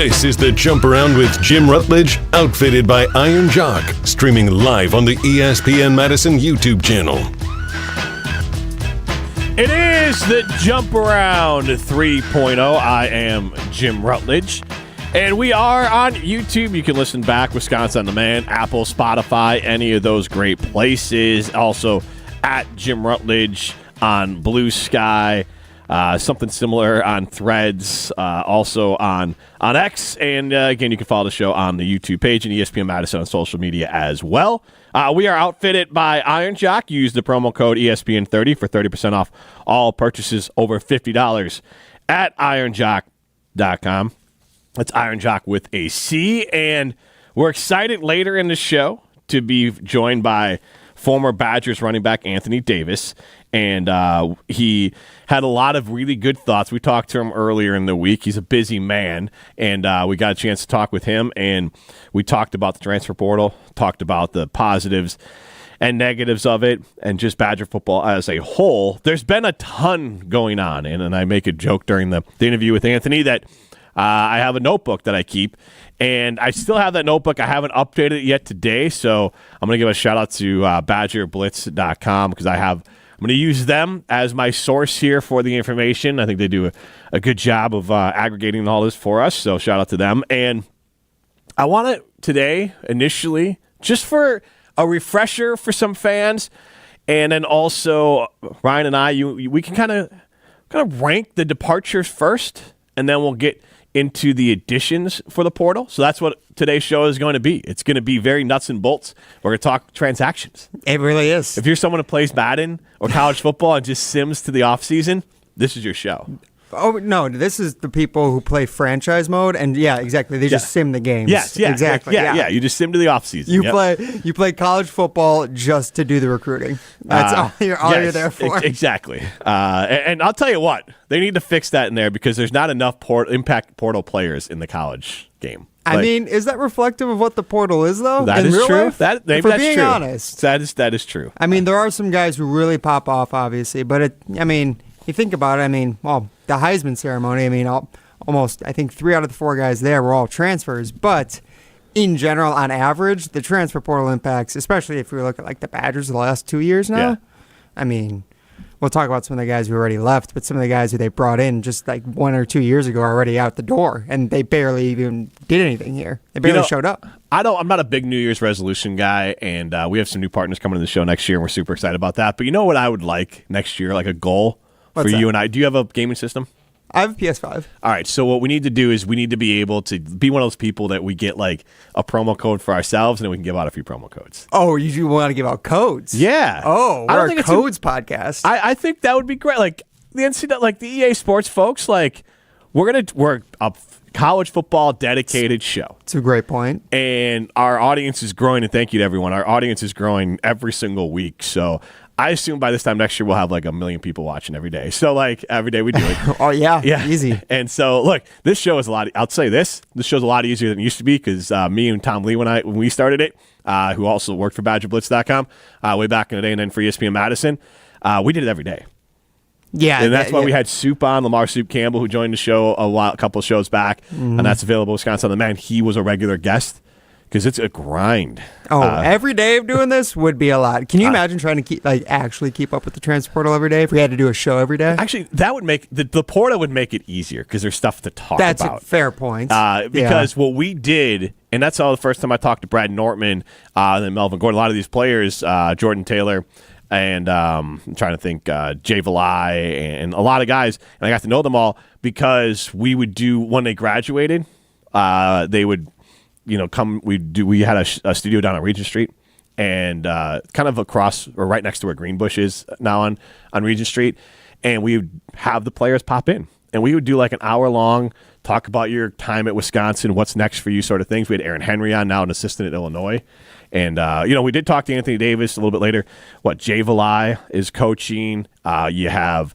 This is the Jump Around with Jim Rutledge, outfitted by Iron Jock, streaming live on the ESPN Madison YouTube channel. It is the Jump Around 3.0. I am Jim Rutledge, and we are on YouTube. You can listen back, Wisconsin On Demand, Apple, Spotify, any of those great places. Also at Jim Rutledge on Blue Sky. Something similar on Threads, also on X. And again, you can follow the show on the YouTube page and ESPN Madison on social media as well. We are outfitted by Iron Jock. Use the promo code ESPN30 for 30% off all purchases over $50 at ironjock.com. That's Iron Jock with a C. And we're excited later in the show to be joined by former Badgers running back Anthony Davis. And he had a lot of really good thoughts. We talked to him earlier in the week. He's a busy man, and we got a chance to talk with him. And we talked about the transfer portal, talked about the positives and negatives of it, and just Badger football as a whole. There's been a ton going on, and I make a joke during the interview with Anthony that I have a notebook that I keep, and I still have that notebook. I haven't updated it yet today, so I'm going to give a shout-out to BadgerBlitz.com because I'm going to use them as my source here for the information. I think they do a good job of aggregating all this for us, so shout out to them. And I want to today, initially, just for a refresher for some fans, and then also Ryan and I, we can kind of rank the departures first, and then we'll get into the additions for the portal. So that's what today's show is going to be. It's going to be very nuts and bolts. We're going to talk transactions. It really is. If you're someone who plays Madden or college football and just sims to the offseason, this is your show. Oh, no, this is the people who play franchise mode, and yeah, exactly. They just sim the games. Yes, yeah, exactly. Yeah. You just sim to the offseason. You play college football just to do the recruiting. That's all you're there for. Exactly. And I'll tell you what, they need to fix that in there because there's not enough impact portal players in the college game. I mean, is that reflective of what the portal is, though? That is true. If we're being honest, that is true. I mean, there are some guys who really pop off, obviously, but you think about it. The Heisman ceremony. I think 3 out of the 4 guys there were all transfers, but in general, on average, the transfer portal impacts, especially if we look at like the Badgers the last 2 years now. Yeah. We'll talk about some of the guys who already left, but some of the guys who they brought in just like 1 or 2 years ago are already out the door, and they barely even did anything here. They barely showed up. I'm not a big New Year's resolution guy, and we have some new partners coming to the show next year, and we're super excited about that. But you know what I would like next year, like a goal for you and I? Do you have a gaming system? I have a PS5. All right, so what we need to do is we need to be able to be one of those people that we get like a promo code for ourselves, and then we can give out a few promo codes. Oh, you want to give out codes? Yeah. Oh, we're a codes podcast. I think that would be great. Like the NCAA, like the EA Sports folks, like we're a college football dedicated show. It's a great point. And our audience is growing, and thank you to everyone. Our audience is growing every single week, so I assume by this time next year we'll have like 1 million people watching every day. So like every day we do it. Oh yeah, easy. And so look, this show is I'll say this show's a lot easier than it used to be because me and Tom Lee when we started it, who also worked for BadgerBlitz.com way back in the day, and then for ESPN Madison, we did it every day. Yeah, and that's why we had Soup on, Lamar Soup Campbell, who joined the show a couple of shows back, and that's available Wisconsin On Demand. He was a regular guest. Because it's a grind. Oh, every day of doing this would be a lot. Can you imagine trying to actually keep up with the transfer portal every day if we had to do a show every day? Actually, that would make the portal would make it easier because there's stuff to talk about. That's a fair point. Because what we did, and that's all the first time I talked to Brad Nortman and then Melvin Gordon, a lot of these players, Jordan Taylor, and I'm trying to think, Jay Valai, and a lot of guys, and I got to know them all because we would do, when they graduated, they would we had a studio down on Regent Street and kind of across or right next to where Greenbush is now on Regent Street, and we would have the players pop in, and we would do like an hour long talk about your time at Wisconsin, what's next for you, sort of things. We had Aaron Henry on, now an assistant at Illinois, and we did talk to Anthony Davis a little bit later. Jay Valai is coaching. You have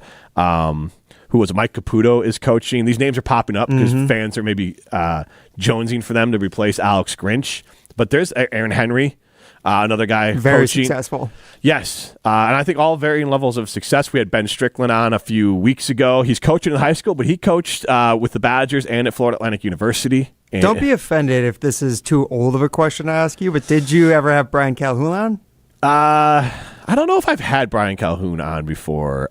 who was Mike Caputo is coaching. These names are popping up because fans are maybe jonesing for them to replace Alex Grinch. But there's Aaron Henry Another guy Very coaching. successful. Yes, and I think all varying levels of success. We had Ben Strickland on a few weeks ago. He's coaching in high school, but he coached with the Badgers and at Florida Atlantic University. And Don't be offended if this is too old of a question to ask you, but did you ever have Brian Calhoun on? I don't know if I've had Brian Calhoun on before.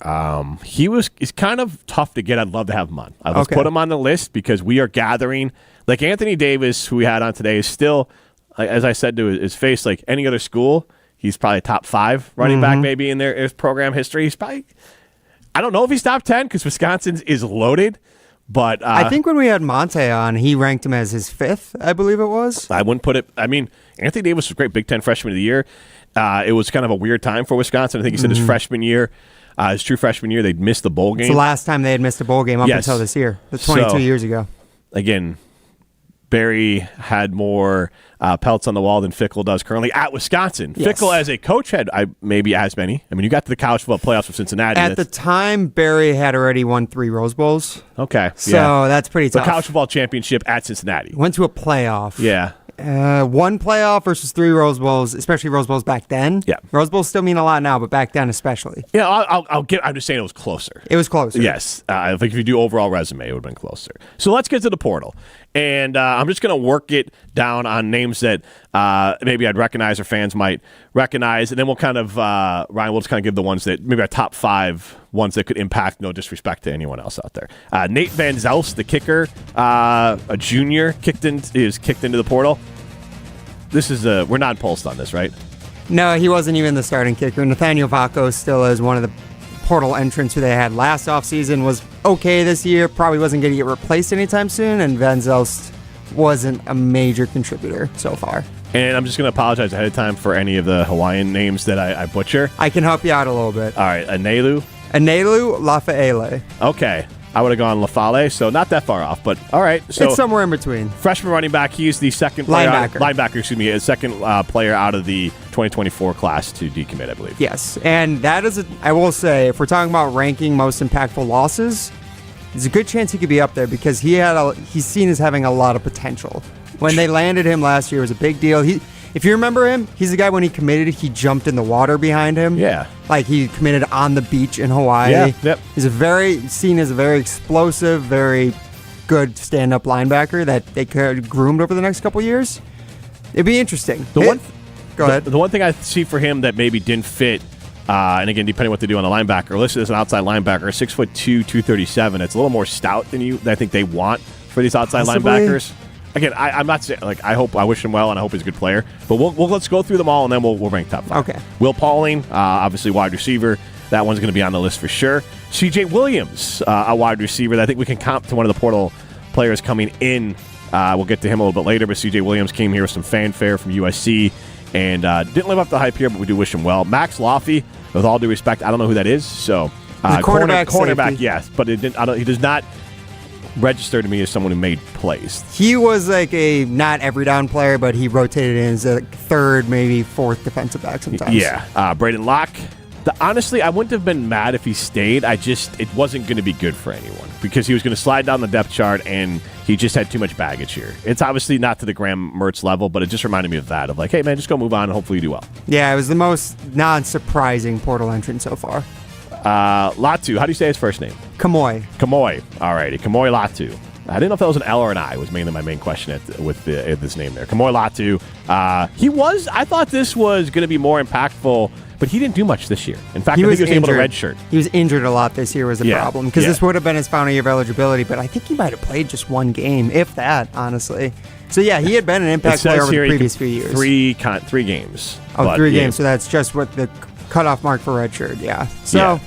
He's kind of tough to get. I'd love to have him on. Let's put him on the list because we are gathering. Like Anthony Davis, who we had on today, is still, as I said to his face, like any other school, he's probably top 5 running back maybe in their program history. He's probably, I don't know if he's top 10 because Wisconsin's is loaded. But I think when we had Monte on, he ranked him as his 5th, I believe it was. I wouldn't put it. I mean, Anthony Davis was great Big Ten freshman of the year. It was kind of a weird time for Wisconsin. I think he said his freshman year, his true freshman year, they'd missed the bowl game. It's the last time they had missed a bowl game up until this year, 22 years ago. Again, Barry had more pelts on the wall than Fickle does currently at Wisconsin. Yes. Fickle as a coach had maybe as many. I mean, you got to the college football playoffs with Cincinnati. At the time, Barry had already won 3 Rose Bowls. Okay. So that's pretty The tough. college football championship at Cincinnati. Went to a playoff. Yeah. One playoff versus 3 Rose Bowls, especially Rose Bowls back then. Yeah. Rose Bowls still mean a lot now, but back then especially. Yeah, I'm just saying it was closer. It was closer. Yes. I think if you do overall resume, it would have been closer. So let's get to the portal. And I'm just going to work it down on names that maybe I'd recognize or fans might recognize. And then we'll kind of, Ryan, we'll just kind of give the ones that maybe our top 5 ones that could impact, no disrespect to anyone else out there. Nate Van Zelst, the kicker, a junior, kicked into the portal. This is we're not pulsed on this, right? No, he wasn't even the starting kicker. Nathaniel Vaco still is one of the portal entrants who they had last offseason, was okay this year, probably wasn't going to get replaced anytime soon, and Van Zelst wasn't a major contributor so far. And I'm just going to apologize ahead of time for any of the Hawaiian names that I butcher. I can help you out a little bit. All right, Anelu. Lafa'ele. Okay. I would have gone Lafale, so not that far off, but all right. So it's somewhere in between. Freshman running back, he's the second player linebacker, second player out of the 2024 class to decommit, I believe. Yes, and that is, I will say, if we're talking about ranking most impactful losses, there's a good chance he could be up there because he's seen as having a lot of potential. When they landed him last year, it was a big deal. If you remember him, he's the guy when he committed, he jumped in the water behind him. Yeah. Like he committed on the beach in Hawaii. Yeah, yep. He's seen as a very explosive, very good stand-up linebacker that they could have groomed over the next couple years. It'd be interesting. Go ahead. The The one thing I see for him that maybe didn't fit, and again, depending on what they do on the linebacker, listed as an outside linebacker, 6'2", 237. It's a little more stout than I think they want for these outside linebackers. Again, I'm not saying, like, I wish him well, and I hope he's a good player. But let's go through them all, and then we'll rank top 5. Okay. Will Pauling, obviously wide receiver. That one's going to be on the list for sure. C.J. Williams, a wide receiver that I think we can comp to one of the portal players coming in. We'll get to him a little bit later, but C.J. Williams came here with some fanfare from USC and didn't live up to the hype here, but we do wish him well. Max Laffey, with all due respect, I don't know who that is. So cornerback, yes, but he does not register to me as someone who made plays. He was like a not every down player, but he rotated in as a 3rd, maybe 4th defensive back sometimes. Yeah. Braedyn Locke. Honestly, I wouldn't have been mad if he stayed. It wasn't going to be good for anyone because he was going to slide down the depth chart and he just had too much baggage here. It's obviously not to the Graham Mertz level, but it just reminded me of that, of like, hey, man, just go move on and hopefully you do well. Yeah, it was the most non-surprising portal entrant so far. Latu, how do you say his first name? Kamoy. All righty. Kamoy Latu. I didn't know if that was an L or an I was mainly my main question with this name there. Kamoy Latu. I thought this was going to be more impactful, but he didn't do much this year. In fact, I think he was able to redshirt. He was injured a lot this year was the problem because this would have been his final year of eligibility, but I think he might have played just one game, if that, honestly. So, yeah, he had been an impact player over the previous few years. 3 games. Oh, 3 games, so that's just what the cutoff mark for redshirt, yeah. So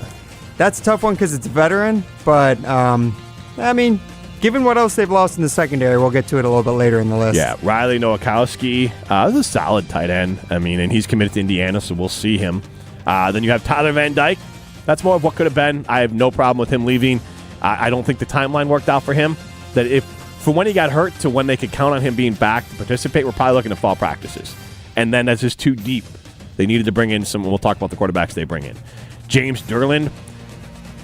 that's a tough one because it's a veteran, but, I mean, given what else they've lost in the secondary, we'll get to it a little bit later in the list. Yeah, Riley Nowakowski, is a solid tight end. I mean, and he's committed to Indiana, so we'll see him. Then you have Tyler Van Dyke. That's more of what could have been. I have no problem with him leaving. I don't think the timeline worked out for him. That from when he got hurt to when they could count on him being back to participate, we're probably looking at fall practices. And then that's just too deep. They needed to bring in some. We'll talk about the quarterbacks they bring in. James Derland,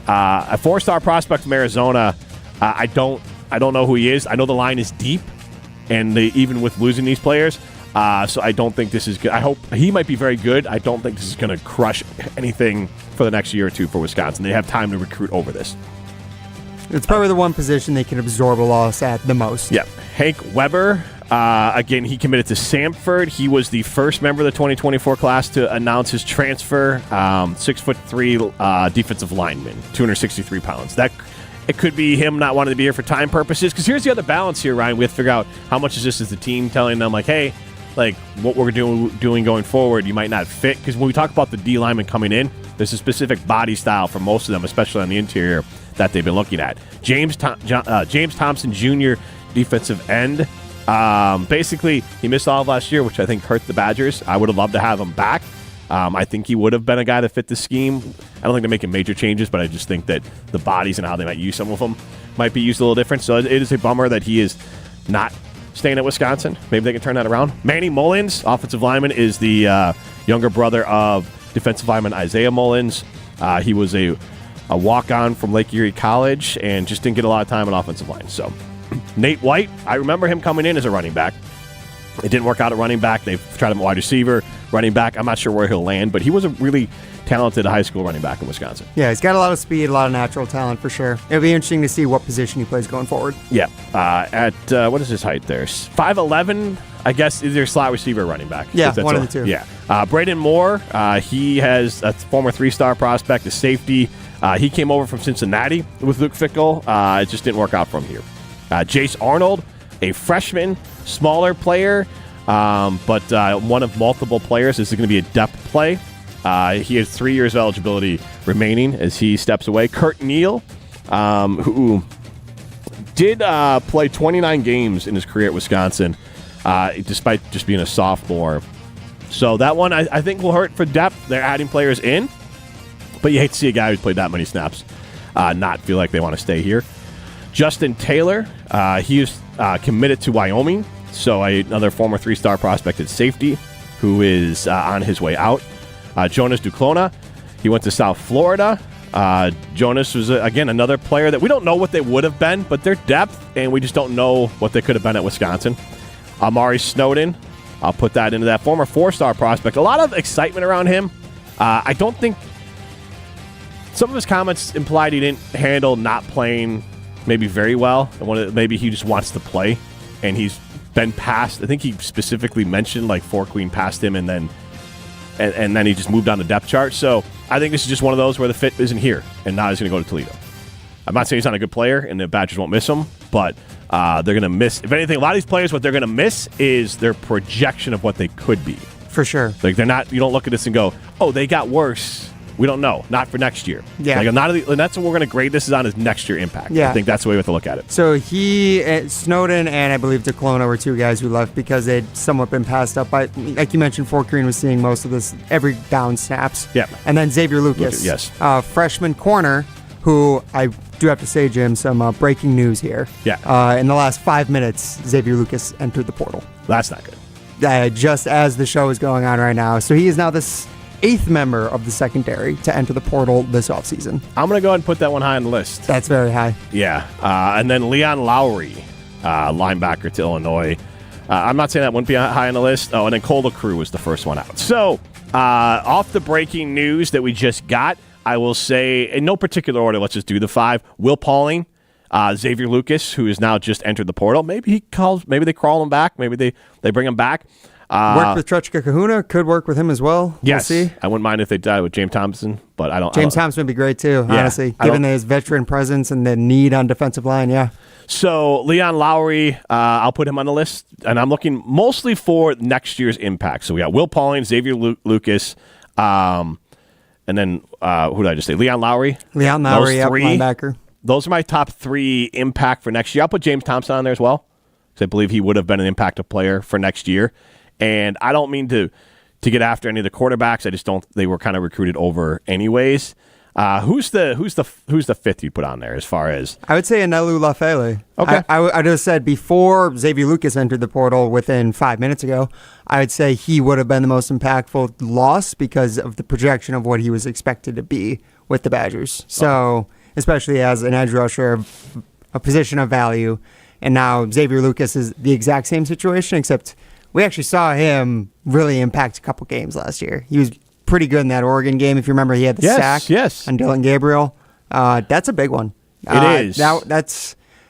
a 4-star prospect from Arizona. I don't know who he is. I know the line is deep, and even with losing these players, So I don't think this is good. I hope he might be very good. I don't think this is going to crush anything for the next year or two for Wisconsin. They have time to recruit over this. It's probably the one position they can absorb a loss at the most. Yep. Hank Weber, again, he committed to Samford. He was the first member of the 2024 class to announce his transfer. 6'3" defensive lineman, 263 pounds. It could be him not wanting to be here for time purposes. Because here's the other balance here, Ryan. We have to figure out how much is this as the team telling them, like, hey, like what we're doing going forward, you might not fit. Because when we talk about the D linemen coming in, there's a specific body style for most of them, especially on the interior, that they've been looking at. James Thompson Jr., defensive end. Basically, he missed all of last year, which I think hurt the Badgers. I would have loved to have him back. I think he would have been a guy that fit the scheme. I don't think they're making major changes, but I just think that the bodies and how they might use some of them might be used a little different. So it is a bummer that he is not staying at Wisconsin. Maybe they can turn that around. Manny Mullins, offensive lineman, is the younger brother of defensive lineman Isaiah Mullins. He was a walk-on from Lake Erie College and just didn't get a lot of time on offensive line. So Nate White, I remember him coming in as a running back. It didn't work out at running back. They've tried him at wide receiver, running back. I'm not sure where he'll land, but he was a really talented high school running back in Wisconsin. Yeah, he's got a lot of speed, a lot of natural talent for sure. It'll be interesting to see what position he plays going forward. Yeah. What is his height there? 5'11", I guess, is their slot receiver running back. Yeah, one of the two. Yeah. Braden Moore, he has a former 3-star prospect, a safety. He came over from Cincinnati with Luke Fickell. It just didn't work out for him here. Jace Arnold, a freshman, smaller player, but one of multiple players. This is going to be a depth play. He has 3 years of eligibility remaining as he steps away. Kurt Neal, who did play 29 games in his career at Wisconsin, despite just being a sophomore. So that one I think will hurt for depth. They're adding players in, but you hate to see a guy who's played that many snaps not feel like they want to stay here. Justin Taylor, he is committed to Wyoming, so another former 3-star prospect at safety who is on his way out. Jonas Duclona, he went to South Florida. Jonas was, again, another player that we don't know what they would have been, but they're depth, and we just don't know what they could have been at Wisconsin. Amari Snowden, I'll put that into that former 4-star prospect. A lot of excitement around him. I don't think some of his comments implied he didn't handle not playing maybe very well. Maybe he just wants to play, and he's been passed. I think he specifically mentioned like Fort Queen passed him, and then he just moved on the depth chart. So I think this is just one of those where the fit isn't here, and now he's going to go to Toledo. I'm not saying he's not a good player, and the Badgers won't miss him, but they're going to miss. If anything, a lot of these players, what they're going to miss is their projection of what they could be. For sure. Like they're not. You don't look at this and go, "Oh, they got worse." We don't know. Not for next year. Yeah. Like, and that's what we're going to grade this on, is next year impact. Yeah. I think that's the way we have to look at it. So Snowden and I believe Duclona were 2 guys who left because they'd somewhat been passed up by, like you mentioned, Fort Greene was seeing most of this every down snaps. Yeah. And then Xavier Lucas. Yes. Freshman corner, who I do have to say, Jim, some breaking news here. Yeah. In the last 5 minutes, Xavier Lucas entered the portal. That's not good. Just as the show is going on right now. So he is now this 8th member of the secondary to enter the portal this offseason. I'm going to go ahead and put that one high on the list. That's very high. Yeah. And then Leon Lowry, linebacker to Illinois. I'm not saying that wouldn't be high on the list. Oh, and then Cole LaCrue was the first one out. So, off the breaking news that we just got, I will say, in no particular order, let's just do the 5. Will Pauling, Xavier Lucas, who has now just entered the portal. Maybe they crawl him back. Maybe they bring him back. Worked with Truchka Kahuna, could work with him as well. Yes. We'll see. I wouldn't mind if they died with James Thompson, but I don't. James Thompson would be great too, honestly, given his veteran presence and the need on defensive line, yeah. So Leon Lowry, I'll put him on the list, and I'm looking mostly for next year's impact. So we got Will Pauling, Xavier Lucas, and then who did I just say? Leon Lowry. Leon Lowry, linebacker. Those are my top 3 impact for next year. I'll put James Thompson on there as well, because I believe he would have been an impactful player for next year. And I don't mean to get after any of the quarterbacks. I just don't. They were kind of recruited over anyways. Who's the 5th you put on there as far as? I would say Anelu Lafele. Okay. I just said before Xavier Lucas entered the portal within 5 minutes ago, I would say he would have been the most impactful loss because of the projection of what he was expected to be with the Badgers. So, especially as an edge rusher, a position of value. And now Xavier Lucas is the exact same situation, except we actually saw him really impact a couple games last year. He was pretty good in that Oregon game. If you remember, he had the sack on Dylan Gabriel. That's a big one. It is.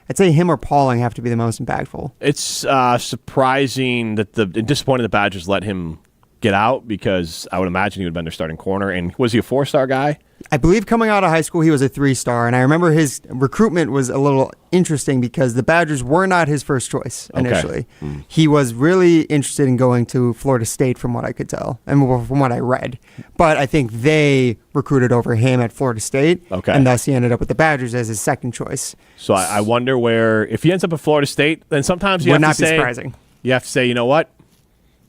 I'd say him or Pauling have to be the most impactful. It's surprising that disappointing the Badgers let him get out, because I would imagine he would have been their starting corner. And was he a 4-star guy? I believe coming out of high school, he was a 3-star. And I remember his recruitment was a little interesting because the Badgers were not his first choice initially. Okay. He was really interested in going to Florida State, from what I could tell and from what I read. But I think they recruited over him at Florida State. Okay. And thus he ended up with the Badgers as his second choice. So I wonder where, if he ends up at Florida State, then sometimes you have to say, surprising. You have to say, you know what?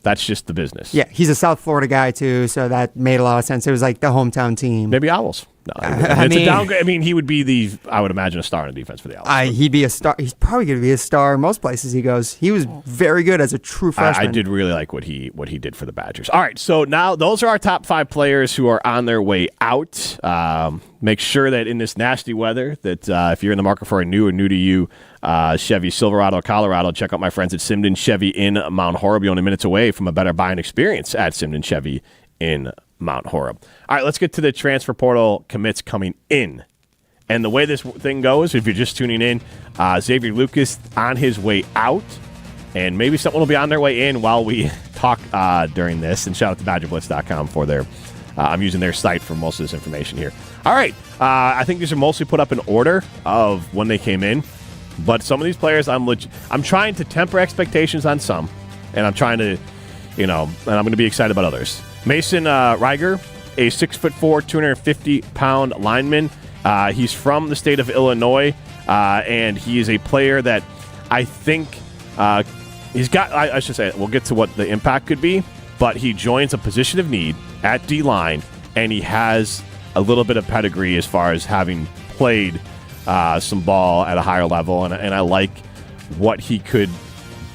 That's just the business. Yeah, he's a South Florida guy, too, so that made a lot of sense. It was like the hometown team. Maybe Owls. No, it's a downgrade. I mean, he would be I would imagine, a star in the defense for the Owls. He'd be a star. He's probably going to be a star in most places he goes. He was very good as a true freshman. I did really like what he did for the Badgers. All right, so now those are our top 5 players who are on their way out. Make sure that in this nasty weather, that if you're in the market for a new or new to you Chevy Silverado, Colorado, check out my friends at Simden Chevy in Mount Horeb. You're only minutes away from a better buying experience at Simden Chevy in Mount Horeb. All right, let's get to the transfer portal commits coming in. And the way this thing goes, if you're just tuning in, Xavier Lucas on his way out, and maybe someone will be on their way in while we talk during this. And shout out to BadgerBlitz.com for their I'm using their site for most of this information here. All right, I think these are mostly put up in order of when they came in. But some of these players, I'm trying to temper expectations on some, and I'm trying to, and I'm going to be excited about others. Mason Reiger, a 6'4", 250-pound lineman. He's from the state of Illinois, and he is a player that I think he's got. I should say, we'll get to what the impact could be, but he joins a position of need at D-line, and he has a little bit of pedigree as far as having played some ball at a higher level, and I like what he could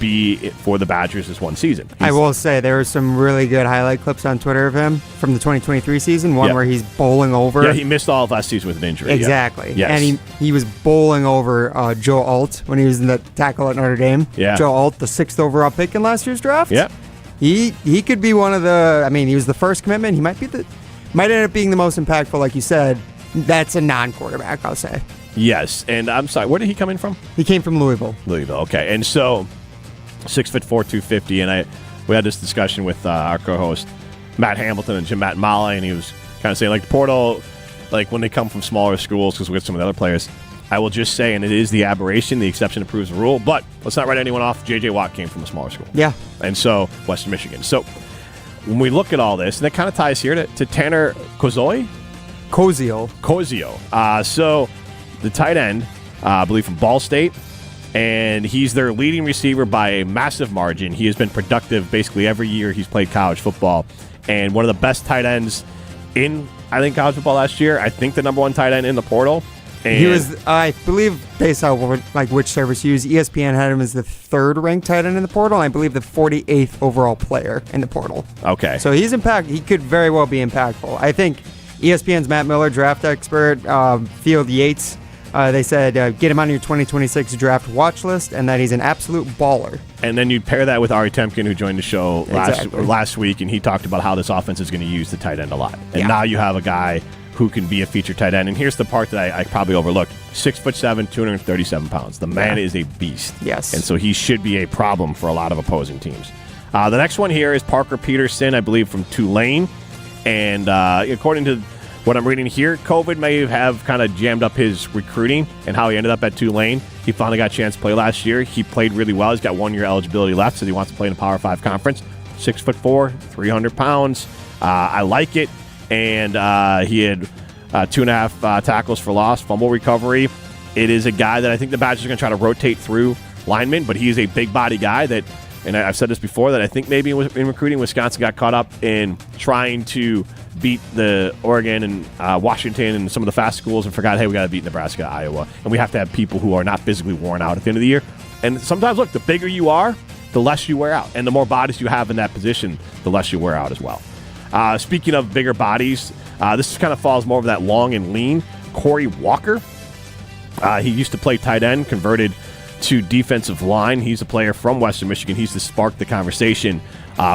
be for the Badgers this one season. I will say there were some really good highlight clips on Twitter of him from the 2023 season, one where he's bowling over. Yeah, he missed all of last season with an injury. Exactly. Yes. And he was bowling over Joe Alt when he was in the tackle at Notre Dame. Yeah. Joe Alt, the 6th overall pick in last year's draft. Yeah. He could be one of the, he was the first commitment. He might end up being the most impactful, like you said. That's a non-quarterback, I'll say. Yes, and I'm sorry, where did he come in from? He came from Louisville. Okay. And so 6'4", 250, and we had this discussion with our co-host Matt Hamilton and Jim Matt-Mala, and he was kind of saying, like, the portal, like when they come from smaller schools, because we have some of the other players, I will just say, and it is the aberration, the exception that proves the rule, but let's not write anyone off. J.J. Watt came from a smaller school. Yeah. And so, Western Michigan. So, when we look at all this, and it kind of ties here to Tanner Koziol. So, the tight end, I believe from Ball State, and he's their leading receiver by a massive margin. He has been productive basically every year he's played college football, and one of the best tight ends in, I think, college football last year. I think the number 1 tight end in the portal. And he was, I believe, based on which service you use, ESPN had him as the 3rd ranked tight end in the portal, and I believe the 48th overall player in the portal. Okay. So he could very well be impactful. I think ESPN's Matt Miller, draft expert, Field Yates, they said get him on your 2026 draft watch list, and that he's an absolute baller. And then you pair that with Ari Temkin, who joined the show last week, and he talked about how this offense is going to use the tight end a lot. And now you have a guy who can be a feature tight end. And here's the part that I probably overlooked. 6'7", 237 pounds. The man is a beast. Yes. And so he should be a problem for a lot of opposing teams. The next one here is Parker Peterson, I believe, from Tulane. And according to what I'm reading here, COVID may have kind of jammed up his recruiting and how he ended up at Tulane. He finally got a chance to play last year. He played really well. He's got 1 year eligibility left, so he wants to play in a Power 5 conference. 6'4", 300 pounds. I like it. And he had 2.5 tackles for loss, fumble recovery. It is a guy that I think the Badgers are going to try to rotate through linemen, but he is a big body guy that, and I've said this before, that I think maybe in recruiting, Wisconsin got caught up in trying to beat the Oregon and Washington and some of the fast schools and forgot, hey, we got to beat Nebraska, Iowa, and we have to have people who are not physically worn out at the end of the year. And sometimes, look, the bigger you are, the less you wear out, and the more bodies you have in that position, the less you wear out as well. Speaking of bigger bodies, this kind of falls more of that long and lean. Corey Walker. He used to play tight end, converted to defensive line. He's a player from Western Michigan. He's to spark the conversation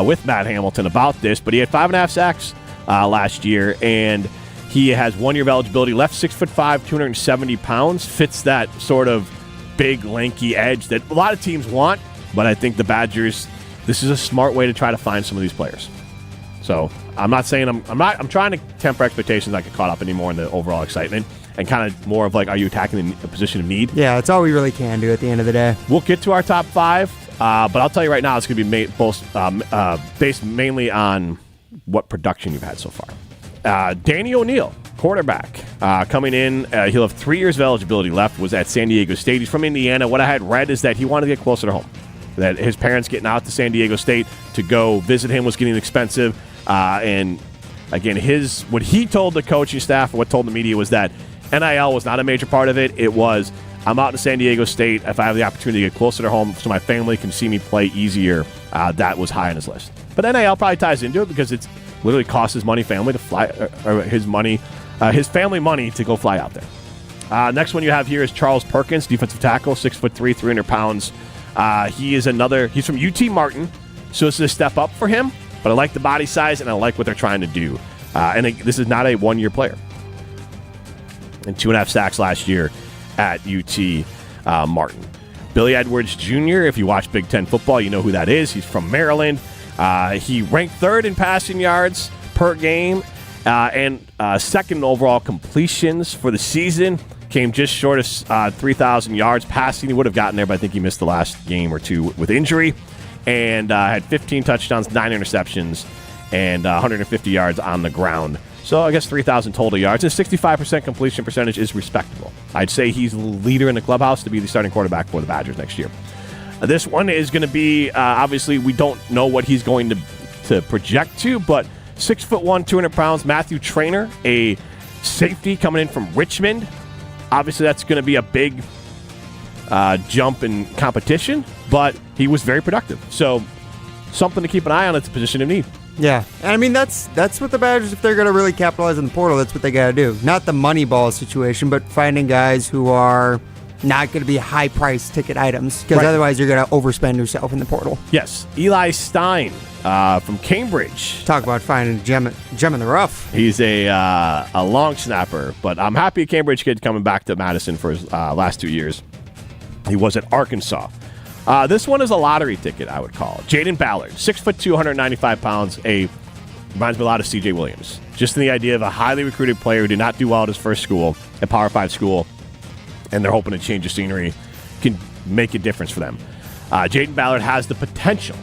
with Matt Hamilton about this. But he had 5.5 sacks last year, and he has 1 year of eligibility left, 6'5", 270 pounds, fits that sort of big, lanky edge that a lot of teams want. But I think the Badgers, this is a smart way to try to find some of these players. So I'm not saying I'm trying to temper expectations, not get caught up anymore in the overall excitement, and kind of more of like, are you attacking the position of need? Yeah, that's all we really can do at the end of the day. We'll get to our top 5, but I'll tell you right now, it's going to be based mainly on what production you've had so far. Danny O'Neal, quarterback, coming in. He'll have 3 years of eligibility left, was at San Diego State. He's from Indiana. What I had read is that he wanted to get closer to home, that his parents getting out to San Diego State to go visit him was getting expensive. And again, what he told the coaching staff, or what told the media, was that NIL was not a major part of it. It was, I'm out in San Diego State. If I have the opportunity to get closer to home so my family can see me play easier, that was high on his list. But NIL probably ties into it because it's literally costs his family to fly, or his family money to go fly out there. Next one you have here is Charles Perkins, defensive tackle, 6'3", 300 pounds. He's from UT Martin, so this is a step up for him. But I like the body size, and I like what they're trying to do. This is not a 1-year player. And 2.5 sacks last year at UT Martin. Billy Edwards Jr., if you watch Big Ten football, you know who that is. He's from Maryland. He ranked 3rd in passing yards per game and 2nd overall completions for the season. Came just short of 3,000 yards passing. He would have gotten there, but I think he missed the last game or two with injury. And had 15 touchdowns, 9 interceptions, and 150 yards on the ground. So I guess 3,000 total yards. And 65% completion percentage is respectable. I'd say he's the leader in the clubhouse to be the starting quarterback for the Badgers next year. This one is going to be, obviously, we don't know what he's going to project to, but 6'1", 200 pounds, Matthew Traynor, a safety coming in from Richmond. Obviously, that's going to be a big jump in competition, but he was very productive. So something to keep an eye on at the position of need. Yeah, and I mean, that's what the Badgers, if they're going to really capitalize on the portal, that's what they got to do. Not the money ball situation, but finding guys who are not going to be high-priced ticket items, because otherwise you're going to overspend yourself in the portal. Yes, Eli Stein from Cambridge. Talk about finding a gem in the rough. He's a long snapper, but I'm happy a Cambridge kid coming back to Madison for his last 2 years. He was at Arkansas. This one is a lottery ticket, I would call it. Jaden Ballard, 6'2", 195 pounds. Reminds me a lot of C.J. Williams. Just in the idea of a highly recruited player who did not do well at his first school, a Power 5 school, and they're hoping to change the scenery, can make a difference for them. Jaden Ballard has the potential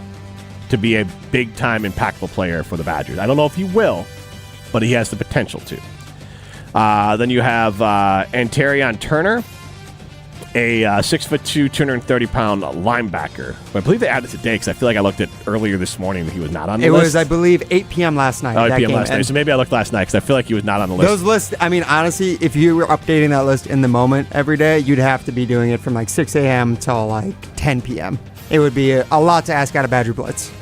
to be a big-time impactful player for the Badgers. I don't know if he will, but he has the potential to. Then you have Antarion Turner, a 6'2", 230-pound linebacker. But I believe they added today because I feel like I looked at earlier this morning that he was not on the list. It was, I believe, 8 p.m. last night. 8 p.m. last night. So maybe I looked last night because I feel like he was not on the list. Those lists, I mean, honestly, if you were updating that list in the moment every day, you'd have to be doing it from like 6 a.m. till like 10 p.m. It would be a lot to ask out of Badger Blitz.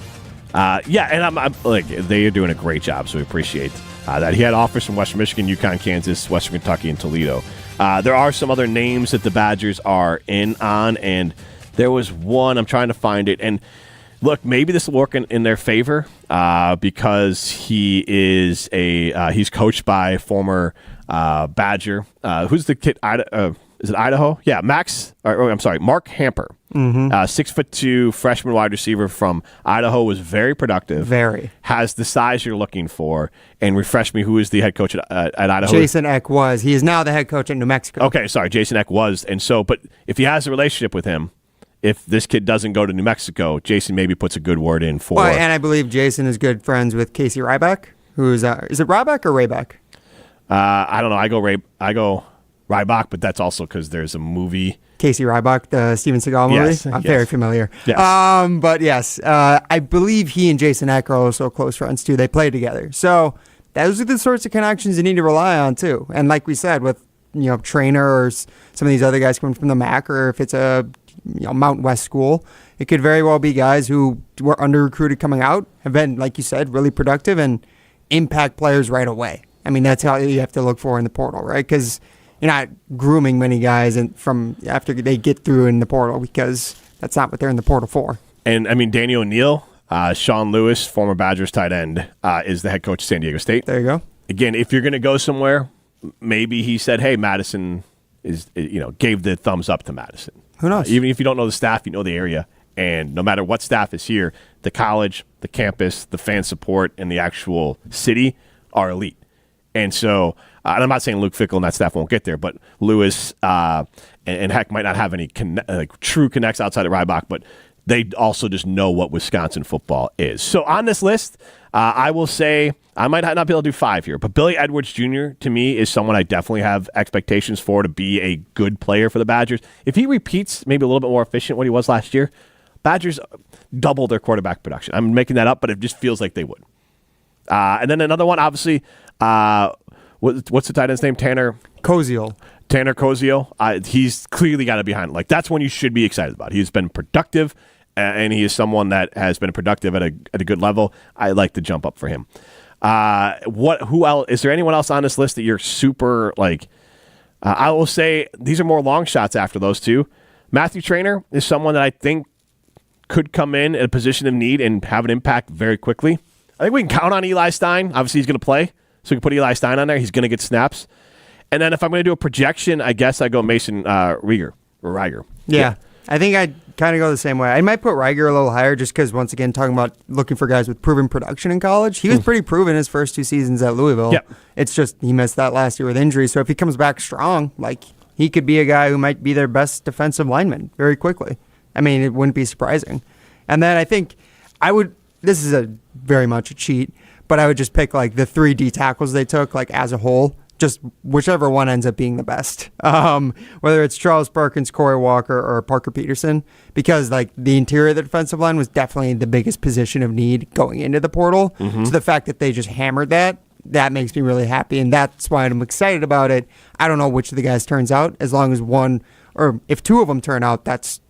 Yeah, and I'm like, they are doing a great job, so we appreciate that. He had offers from Western Michigan, UConn, Kansas, Western Kentucky, and Toledo. There are some other names that the Badgers are in on, and there was one, I'm trying to find it, and look, maybe this will work in their favor because he is he's coached by former Badger. Who's the kid? Is it Idaho? Yeah, Mark Hamper. 6'2", freshman wide receiver from Idaho, was very productive. Very. Has the size you're looking for. And refresh me, who is the head coach at Idaho? Jason Eck was. He is now the head coach at New Mexico. Okay, sorry, Jason Eck was. And so, but if he has a relationship with him, if this kid doesn't go to New Mexico, Jason maybe puts a good word in for. Well, and I believe Jason is good friends with Casey Ryback, who's is it Ryback or Rayback? I don't know. I go Ryback, but that's also because there's a movie. Casey Ryback, the Steven Seagal movie. Yes, I'm very familiar. Yes. But yes, I believe he and Jason Eck are also close friends too. They play together. So those are the sorts of connections you need to rely on too. And like we said, with Traynor or some of these other guys coming from the MAC, or if it's a Mountain West school, it could very well be guys who were under recruited coming out, have been, like you said, really productive and impact players right away. I mean, that's how you have to look for in the portal, right? Because grooming many guys and from after they get through in the portal, because that's not what they're in the portal for. And I mean, Danny O'Neill, Sean Lewis, former Badgers tight end, is the head coach of San Diego State. There you go. Again, if you're going to go somewhere, maybe he said, "Hey, Madison gave the thumbs up to Madison." Who knows? Even if you don't know the staff, you know the area, and no matter what staff is here, the college, the campus, the fan support, and the actual city are elite. And so, and I'm not saying Luke Fickell and that staff won't get there, but Lewis and Heck might not have any true connects outside of Rybach, but they also just know what Wisconsin football is. So on this list, I will say I might not be able to do 5 here, but Billy Edwards Jr. to me is someone I definitely have expectations for to be a good player for the Badgers. If he repeats maybe a little bit more efficient what he was last year, Badgers double their quarterback production. I'm making that up, but it just feels like they would. And then another one, obviously, what's the tight end's name? Tanner Koziol. Tanner Koziol. He's clearly got to be behind. Like, that's one you should be excited about. He's been productive, and he is someone that has been productive at a good level. I like to jump up for him. Who else? Is there anyone else on this list that you're super like? I will say these are more long shots after those two. Matthew Traynor is someone that I think could come in at a position of need and have an impact very quickly. I think we can count on Eli Stein. Obviously, he's going to play, so we can put Eli Stein on there. He's going to get snaps. And then if I'm going to do a projection, I guess I go Mason Reiger. Yeah, I think I'd kind of go the same way. I might put Reiger a little higher just because, once again, talking about looking for guys with proven production in college. He was pretty proven his first 2 seasons at Louisville. Yep. It's just he missed that last year with injury. So if he comes back strong, like, he could be a guy who might be their best defensive lineman very quickly. I mean, it wouldn't be surprising. And then I think I would – this is very much a cheat, but I would just pick, like, the 3 D tackles they took, like, as a whole. Just whichever one ends up being the best, whether it's Charles Perkins, Corey Walker, or Parker Peterson, because like the interior of the defensive line was definitely the biggest position of need going into the portal. So the fact that they just hammered that makes me really happy, and that's why I'm excited about it. I don't know which of the guys turns out, as long as one, or if 2 of them turn out, that's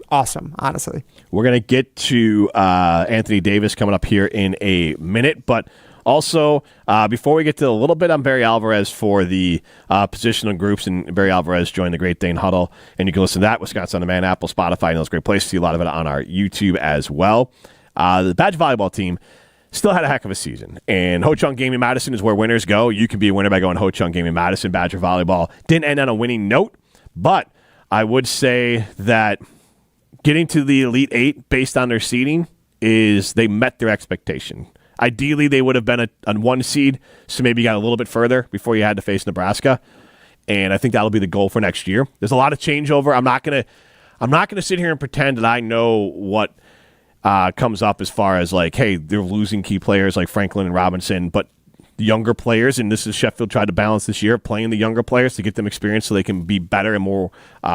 awesome, honestly. We're going to get to Anthony Davis coming up here in a minute, but also, before we get to a little bit on Barry Alvarez for the positional groups, and Barry Alvarez joined the Great Dane Huddle, and you can listen to that, Wisconsin On Demand, Apple, Spotify, and those great places. See a lot of it on our YouTube as well. The Badge volleyball team still had a heck of a season, and Ho Chunk Gaming Madison is where winners go. You can be a winner by going Ho Chunk Gaming Madison. Badger volleyball didn't end on a winning note, but I would say that getting to the Elite Eight based on their seeding is they met their expectation. Ideally, they would have been a 1 seed, so maybe you got a little bit further before you had to face Nebraska. And I think that'll be the goal for next year. There's a lot of changeover. I'm not gonna sit here and pretend that I know what comes up as far as like, hey, they're losing key players like Franklin and Robinson, but the younger players, and this is Sheffield tried to balance this year, playing the younger players to get them experience so they can be better and more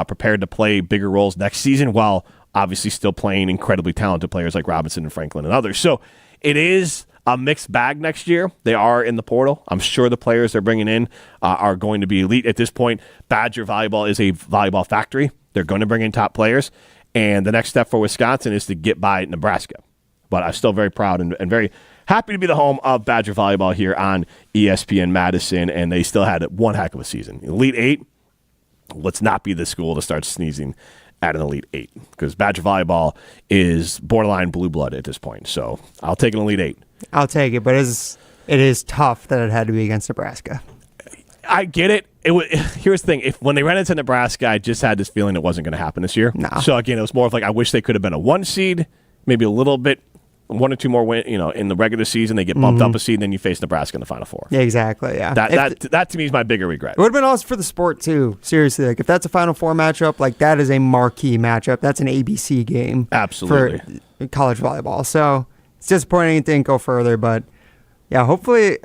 prepared to play bigger roles next season, while obviously still playing incredibly talented players like Robinson and Franklin and others. So it is a mixed bag next year. They are in the portal. I'm sure the players they're bringing in are going to be elite. At this point, Badger volleyball is a volleyball factory. They're going to bring in top players. And the next step for Wisconsin is to get by Nebraska. But I'm still very proud and very happy to be the home of Badger volleyball here on ESPN Madison. And they still had one heck of a season. Elite Eight, let's not be the school to start sneezing at an Elite Eight, because Badger volleyball is borderline blue blood at this point. So I'll take an Elite Eight. I'll take it, but it is tough that it had to be against Nebraska. I get it. Here's the thing. When they ran into Nebraska, I just had this feeling it wasn't going to happen this year. No. So again, it was more of like, I wish they could have been a 1 seed, maybe a little bit, 1 or 2 more win. In the regular season, they get bumped up a seed, and then you face Nebraska in the Final Four. Yeah, exactly. Yeah, that to me is my bigger regret. It would have been awesome for the sport too. Seriously, like if that's a Final Four matchup, like that is a marquee matchup. That's an ABC game. Absolutely. For college volleyball. So it's disappointing it didn't go further, but yeah, hopefully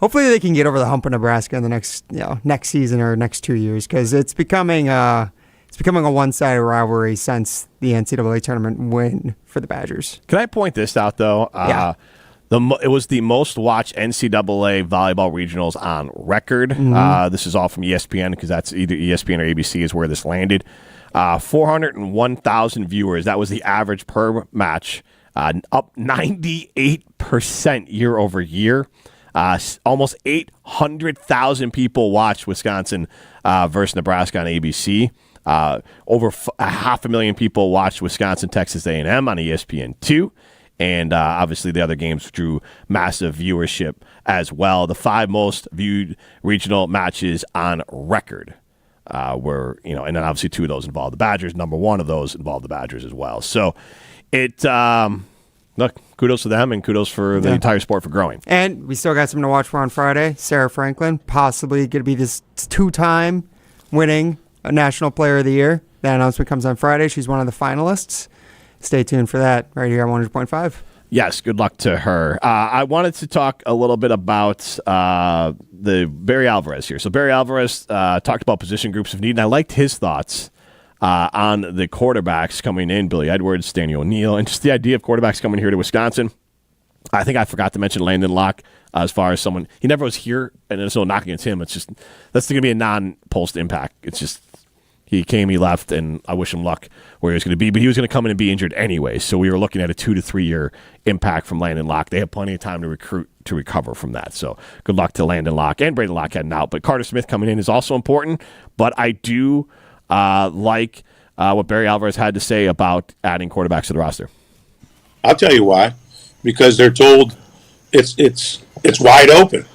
they can get over the hump of Nebraska in the next season or next 2 years, because it's becoming a one-sided rivalry since the NCAA tournament win for the Badgers. Can I point this out though? Yeah. It was the most watched NCAA volleyball regionals on record. This is all from ESPN, because that's either ESPN or ABC is where this landed. 401,000 viewers. That was the average per match, up 98% year over year. Almost 800,000 people watched Wisconsin versus Nebraska on ABC. Over 500,000 people watched Wisconsin, Texas A&M on ESPN2. And obviously the other games drew massive viewership as well. The 5 most viewed regional matches on record were, and then obviously 2 of those involved the Badgers. Number 1 of those involved the Badgers as well. So look, kudos to them and kudos for the entire sport for growing. And we still got something to watch for on Friday. Sarah Franklin, possibly going to be this 2-time winning a National Player of the Year. That announcement comes on Friday. She's one of the finalists. Stay tuned for that right here on 100.5. Yes, good luck to her. I wanted to talk a little bit about the Barry Alvarez here. So Barry Alvarez talked about position groups of need, and I liked his thoughts on the quarterbacks coming in, Billy Edwards, Daniel O'Neill, and just the idea of quarterbacks coming here to Wisconsin. I think I forgot to mention Landon Locke as far as someone. He never was here, and there's no knock against him. It's just that's going to be a non-post impact. It's just he came, he left, and I wish him luck where he was going to be. But he was going to come in and be injured anyway, so we were looking at a 2 to 3 year impact from Landon Locke. They have plenty of time to recruit to recover from that. So good luck to Landon Locke and Braedyn Locke heading out. But Carter Smith coming in is also important. But I do like what Barry Alvarez had to say about adding quarterbacks to the roster. I'll tell you why. Because they're told it's wide open.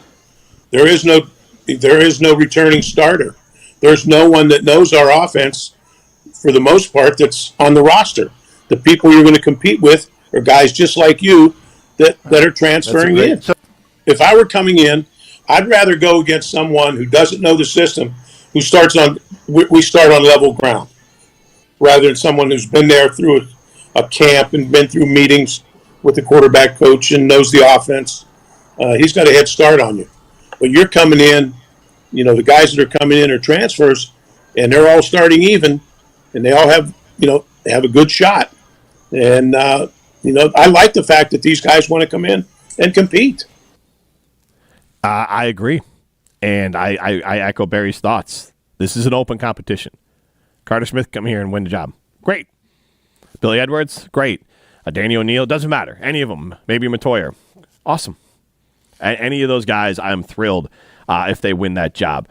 There is no returning starter. There's no one that knows our offense for the most part that's on the roster. The people you're going to compete with are guys just like you that are transferring in. If I were coming in, I'd rather go against someone who doesn't know the system, we start on level ground, rather than someone who's been there through a camp and been through meetings with the quarterback coach and knows the offense. He's got a head start on you. But you're coming in, the guys that are coming in are transfers, and they're all starting even, and they all have, they have a good shot. And, I like the fact that these guys want to come in and compete. I agree. And I echo Barry's thoughts. This is an open competition. Carter Smith, come here and win the job. Great. Billy Edwards, great. Danny O'Neill, doesn't matter. Any of them. Maybe Matoyer. Awesome. Any of those guys, I'm thrilled if they win that job.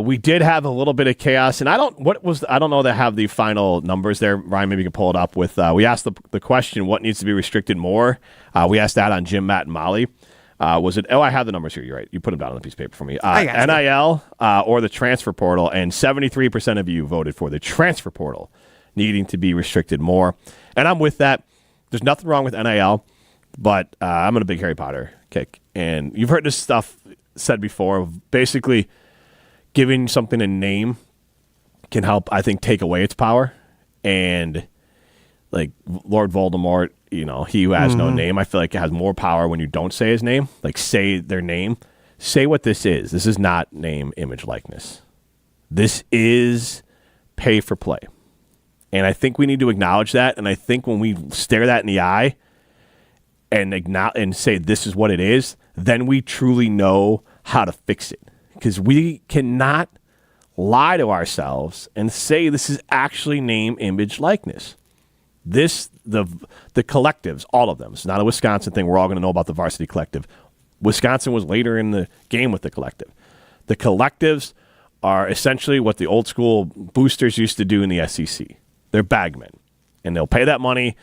We did have a little bit of chaos, and I don't know that have the final numbers there. Ryan, maybe you can pull it up with. We asked the question, what needs to be restricted more? We asked that on Jim, Matt, and Molly. Was it? Oh, I have the numbers here. You're right. You put them down on a piece of paper for me. NIL or the transfer portal, and 73% of you voted for the transfer portal needing to be restricted more. And I'm with that. There's nothing wrong with NIL, but I'm on a big Harry Potter kick. And you've heard this stuff said before of basically giving something a name can help, I think, take away its power. And like Lord Voldemort, he who has no name, I feel like it has more power when you don't say his name. Like, say their name. Say what this is. This is not name, image, likeness. This is pay for play. And I think we need to acknowledge that. And I think when we stare that in the eye and say this is what it is, then we truly know how to fix it. Because we cannot lie to ourselves and say this is actually name, image, likeness. The collectives, all of them. It's not a Wisconsin thing. We're all going to know about the varsity collective. Wisconsin was later in the game with the collective. The collectives are essentially what the old school boosters used to do in the SEC. They're bagmen, and they'll pay that money.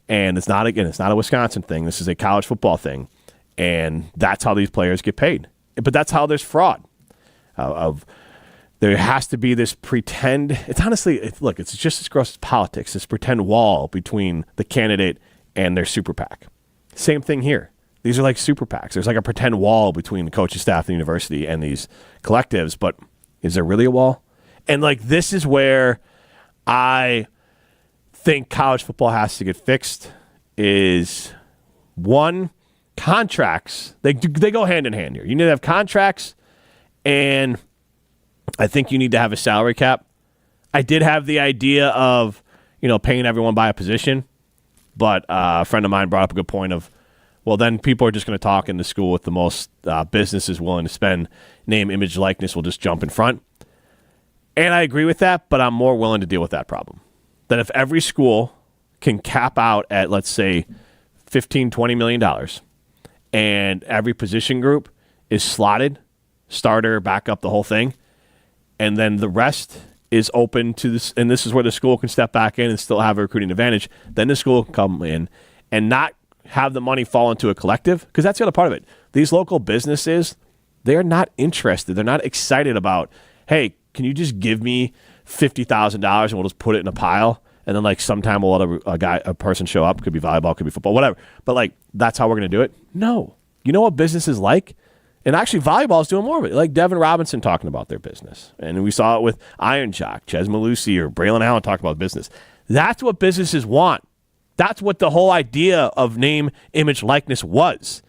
And it's not a Wisconsin thing. This is a college football thing, and that's how these players get paid. But that's how there's fraud. There has to be this pretend. It's honestly, it's just as gross as politics. This pretend wall between the candidate and their super PAC. Same thing here. These are like super PACs. There's like a pretend wall between the coaching staff, the university, and these collectives. But is there really a wall? And this is where I think college football has to get fixed. Is one, contracts. They go hand in hand here. You need to have contracts, and I think you need to have a salary cap. I did have the idea of, paying everyone by a position, but a friend of mine brought up a good point of, well, then people are just going to talk in the school with the most businesses willing to spend name, image, likeness will just jump in front. And I agree with that, but I'm more willing to deal with that problem. That if every school can cap out at, let's say, $15, $20 million, and every position group is slotted, starter, backup, the whole thing. And then the rest is open to this, and this is where the school can step back in and still have a recruiting advantage. Then the school can come in and not have the money fall into a collective, because that's the other part of it. These local businesses, they are not interested. They're not excited about, hey, can you just give me $50,000 and we'll just put it in a pile? And then, like, sometime we'll let a person show up. Could be volleyball, could be football, whatever. But, like, that's how we're going to do it? No. You know what business is like? And actually, volleyball is doing more of it. Like Devin Robinson talking about their business. And we saw it with Iron Jock, Ches Malusi, or Braylon Allen talking about business. That's what businesses want. That's what the whole idea of name, image, likeness was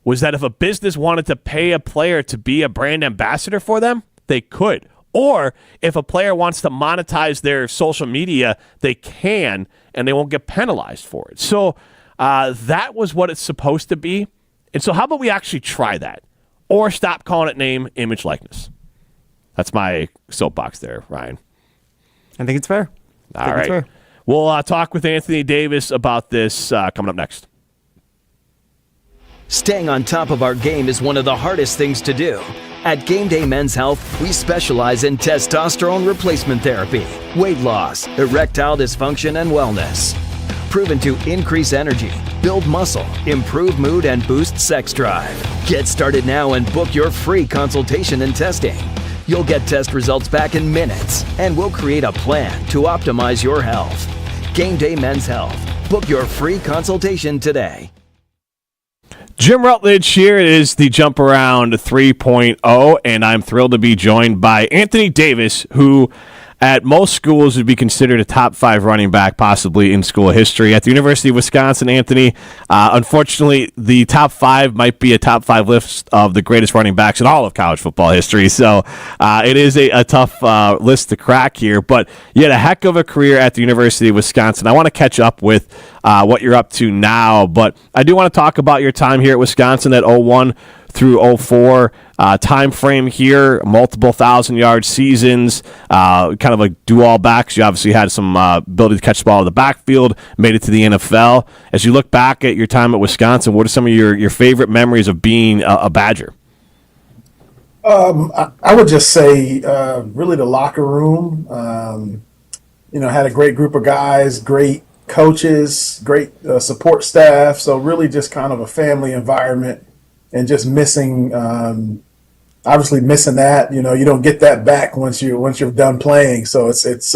that if a business wanted to pay a player to be a brand ambassador for them, they could. Or if a player wants to monetize their social media, they can, and they won't get penalized for it. So that was what it's supposed to be. And so how about we actually try that? Or stop calling it name, image, likeness. That's my soapbox there, Ryan. I think it's fair. All right. We'll talk with Anthony Davis about this coming up next. Staying on top of our game is one of the hardest things to do. At Game Day Men's Health, we specialize in testosterone replacement therapy, weight loss, erectile dysfunction, and wellness. Proven to increase energy, build muscle, improve mood, and boost sex drive. Get started now and book your free consultation and testing. You'll get test results back in minutes, and we'll create a plan to optimize your health. Game Day Men's Health. Book your free consultation today. Jim Rutledge here. It is the Jump Around 3.0, and I'm thrilled to be joined by Anthony Davis, who at most schools would be considered a top 5 running back, possibly in school history. At the University of Wisconsin, Anthony, unfortunately, the top 5 might be a top 5 list of the greatest running backs in all of college football history. So it is a tough list to crack here, but you had a heck of a career at the University of Wisconsin. I want to catch up with what you're up to now, but I do want to talk about your time here at Wisconsin at 01 through 04 time frame here, multiple 1,000-yard seasons, kind of like do-all backs. You obviously had some ability to catch the ball in the backfield, made it to the NFL. As you look back at your time at Wisconsin, what are some of your favorite memories of being a Badger? I would just say really the locker room. Had a great group of guys, great coaches, great support staff. So really just kind of a family environment. And just missing, obviously missing that, you don't get that back once you're done playing. So it's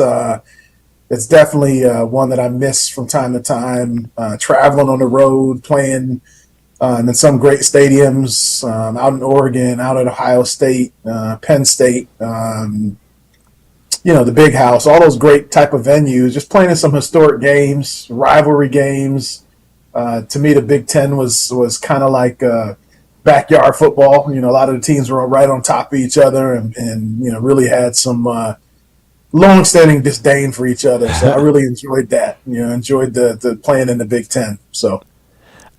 definitely one that I miss from time to time. Traveling on the road, playing in some great stadiums out in Oregon, out at Ohio State, Penn State. The Big House, all those great type of venues. Just playing in some historic games, rivalry games. To me, the Big Ten was kind of like backyard football. A lot of the teams were right on top of each other and really had some long-standing disdain for each other. So I really enjoyed that. Enjoyed the playing in the Big Ten. So.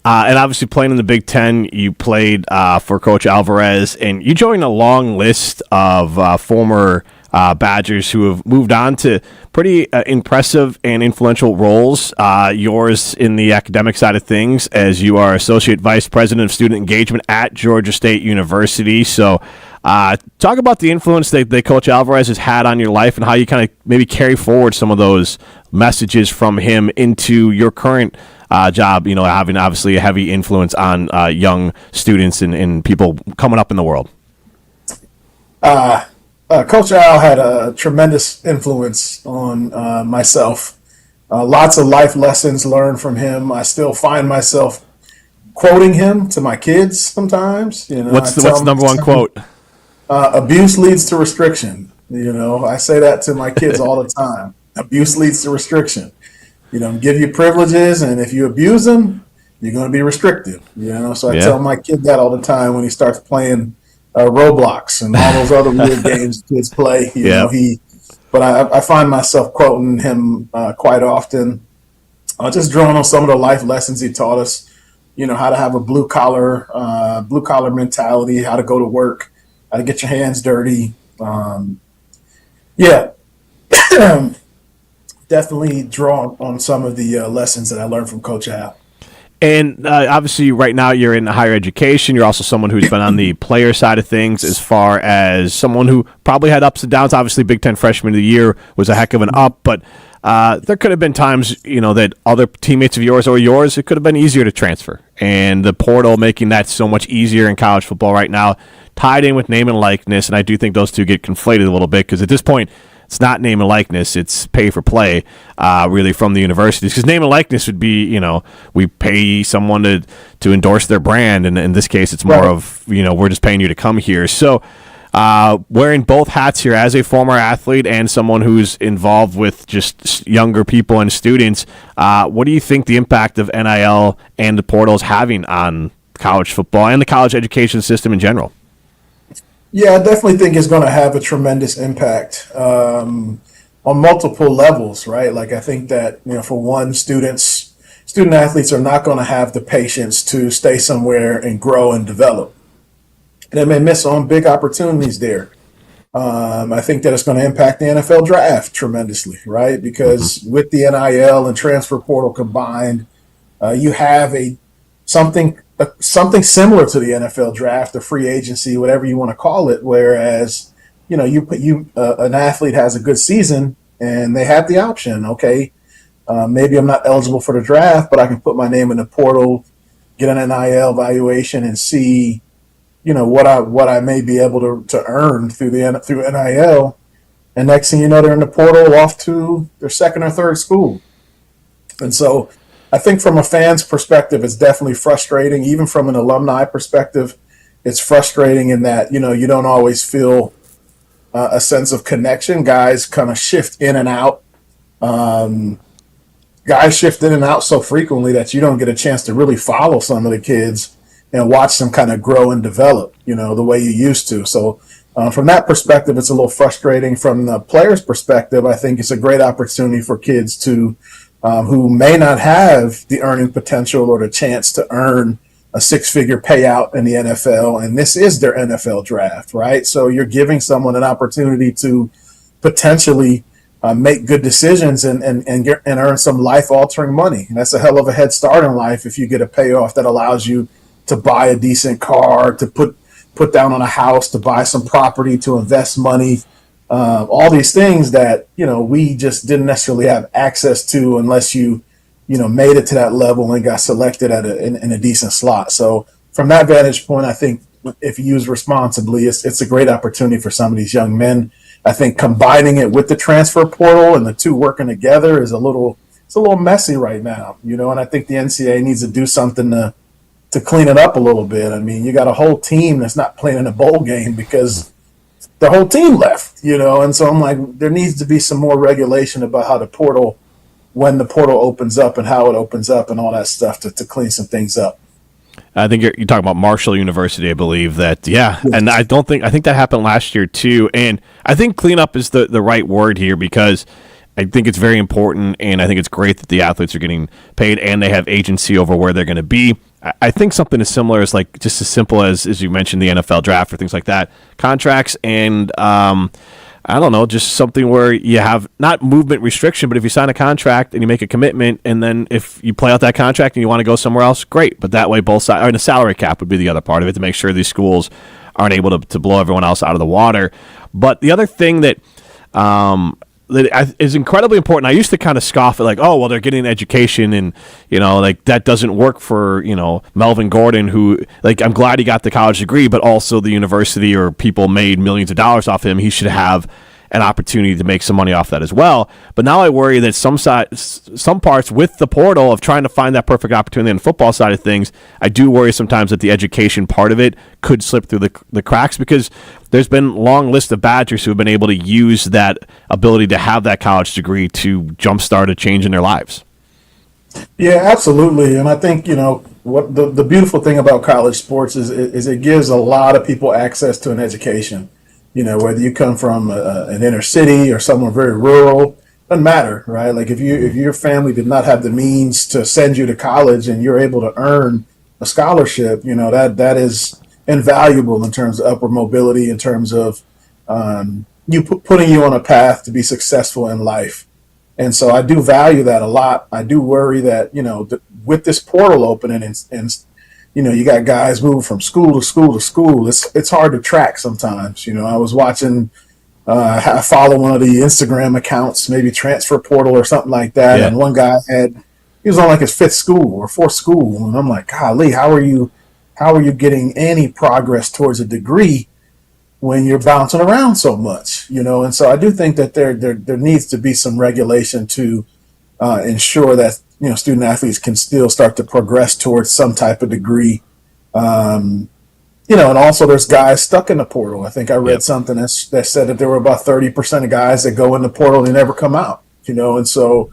And obviously playing in the Big Ten, you played for Coach Alvarez, and you joined a long list of former Badgers who have moved on to pretty impressive and influential roles. Yours in the academic side of things, as you are Associate Vice President of Student Engagement at Georgia State University. So talk about the influence that Coach Alvarez has had on your life and how you kind of maybe carry forward some of those messages from him into your current job, having obviously a heavy influence on young students and people coming up in the world. Coach Al had a tremendous influence on myself. Lots of life lessons learned from him. I still find myself quoting him to my kids sometimes. What's the number one quote? Abuse leads to restriction. I say that to my kids all the time. Abuse leads to restriction. Give you privileges, and if you abuse them, you're going to be restricted. So I tell my kid that all the time when he starts playing Roblox and all those other weird games kids play. But I find myself quoting him quite often. Just drawing on some of the life lessons he taught us. How to have a blue collar mentality, how to go to work, how to get your hands dirty. Definitely draw on some of the lessons that I learned from Coach Al. And obviously, right now you're in higher education. You're also someone who's been on the player side of things, as far as someone who probably had ups and downs. Obviously, Big Ten Freshman of the Year was a heck of an up, but there could have been times, that other teammates of yours or yours, it could have been easier to transfer. And the portal making that so much easier in college football right now, tied in with name and likeness. And I do think those two get conflated a little bit, because at this point, it's not name and likeness, it's pay for play, really, from the universities. Because name and likeness would be, we pay someone to endorse their brand. And in this case, it's more of, we're just paying you to come here. So wearing both hats here as a former athlete and someone who's involved with just younger people and students, what do you think the impact of NIL and the portal is having on college football and the college education system in general? Yeah, I definitely think it's going to have a tremendous impact on multiple levels, right? Like, I think that, for one, student athletes are not going to have the patience to stay somewhere and grow and develop. And they may miss on big opportunities there. I think that it's going to impact the NFL draft tremendously, right? Because with the NIL and transfer portal combined, you have something similar to the NFL draft, a free agency, whatever you want to call it. Whereas, an athlete has a good season and they have the option. Okay, maybe I'm not eligible for the draft, but I can put my name in the portal, get an NIL evaluation, and see, what I may be able to earn through NIL. And next thing you know, they're in the portal off to their second or third school. And so, I think from a fan's perspective, it's definitely frustrating. Even from an alumni perspective, it's frustrating in that, you don't always feel a sense of connection. Guys kind of shift in and out. Guys shift in and out so frequently that you don't get a chance to really follow some of the kids and watch them kind of grow and develop, the way you used to. So from that perspective, it's a little frustrating. From the player's perspective, I think it's a great opportunity for kids to who may not have the earning potential or the chance to earn a six-figure payout in the NFL, and this is their NFL draft, right? So you're giving someone an opportunity to potentially make good decisions and earn some life-altering money. And that's a hell of a head start in life if you get a payoff that allows you to buy a decent car, to put down on a house, to buy some property, to invest money. All these things that, we just didn't necessarily have access to unless you made it to that level and got selected in a decent slot. So from that vantage point, I think if used responsibly, it's a great opportunity for some of these young men. I think combining it with the transfer portal and the two working together is a little messy right now, and I think the NCAA needs to do something to clean it up a little bit. I mean, you got a whole team that's not playing in a bowl game because the whole team left, and so I'm like, there needs to be some more regulation about how when the portal opens up and how it opens up and all that stuff to clean some things up. I think you're talking about Marshall University, I believe that, yes. And I think that happened last year too. And I think cleanup is the right word here, because I think it's very important, and I think it's great that the athletes are getting paid and they have agency over where they're going to be. I think something as similar as, like, just as simple as you mentioned, the NFL draft or things like that, contracts, and I don't know, just something where you have not movement restriction, but if you sign a contract and you make a commitment, and then if you play out that contract and you want to go somewhere else, great. But that way both sides, and the salary cap would be the other part of it, to make sure these schools aren't able to blow everyone else out of the water. But the other thing that is incredibly important. I used to kind of scoff at, like, oh, well, they're getting an education, and, like, that doesn't work for, Melvin Gordon, who, like, I'm glad he got the college degree, but also the university or people made millions of dollars off him. He should have an opportunity to make some money off that as well. But now I worry that some parts with the portal of trying to find that perfect opportunity on the football side of things, I do worry sometimes that the education part of it could slip through the cracks, because there's been a long list of Badgers who have been able to use that ability to have that college degree to jumpstart a change in their lives. Yeah, absolutely. And I think, what the beautiful thing about college sports is it gives a lot of people access to an education. Whether you come from an inner city or somewhere very rural, doesn't matter, right? Like, if your family did not have the means to send you to college and you're able to earn a scholarship, that is invaluable in terms of upward mobility, in terms of putting you on a path to be successful in life. And so I do value that a lot. I do worry that, with this portal opening and you got guys moving from school to school to school. It's hard to track sometimes. I was watching, I follow one of the Instagram accounts, maybe Transfer Portal or something like that. Yeah. And one guy he was on like his fifth school or fourth school. And I'm like, golly, how are you getting any progress towards a degree when you're bouncing around so much, And so I do think that there needs to be some regulation to ensure that, student athletes can still start to progress towards some type of degree. And also there's guys stuck in the portal. I think I read something that said that there were about 30% of guys that go in the portal and they never come out, And so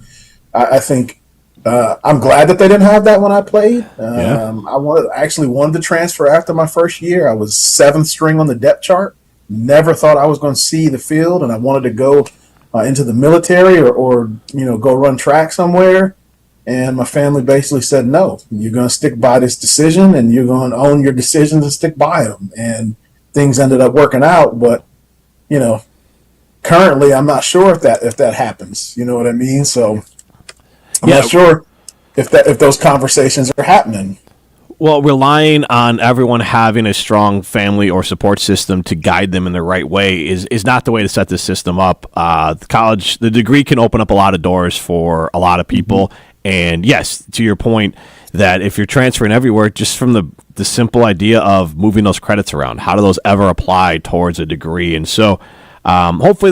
I think I'm glad that they didn't have that when I played. I actually wanted to transfer after my first year. I was 7th string on the depth chart. Never thought I was going to see the field, and I wanted to go into the military or go run track somewhere. And my family basically said, no, you're going to stick by this decision, and you're going to own your decisions and stick by them. And things ended up working out, but currently I'm not sure if that happens. You know what I mean? So I'm not sure if those conversations are happening. Well, relying on everyone having a strong family or support system to guide them in the right way is not the way to set this system up. The degree can open up a lot of doors for a lot of people. Mm-hmm. And yes, to your point, that if you're transferring everywhere, just from the simple idea of moving those credits around, how do those ever apply towards a degree? And so hopefully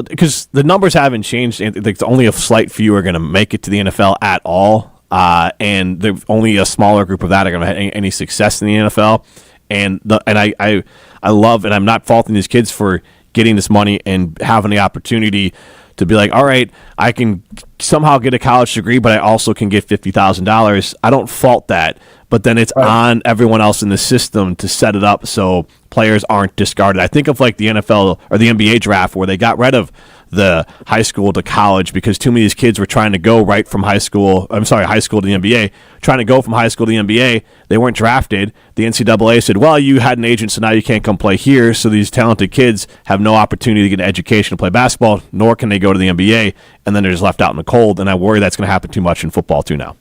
because the numbers haven't changed. There's only a slight few are going to make it to the NFL at all. And there's only a smaller group of that are going to have any success in the NFL. And I love, and I'm not faulting these kids for getting this money and having the opportunity to be like, all right, I can somehow get a college degree, but I also can get $50,000. I don't fault that, but then it's on everyone else in the system to set it up so players aren't discarded. I think of like the NFL or the NBA draft where they got rid of the high school to college because too many of these kids were trying to go right from high school to the NBA, trying to go from high school to the NBA. They weren't drafted. The NCAA said, well, you had an agent, so now you can't come play here. So these talented kids have no opportunity to get an education to play basketball, nor can they go to the NBA, and then they're just left out in the cold. And I worry that's going to happen too much in football too now.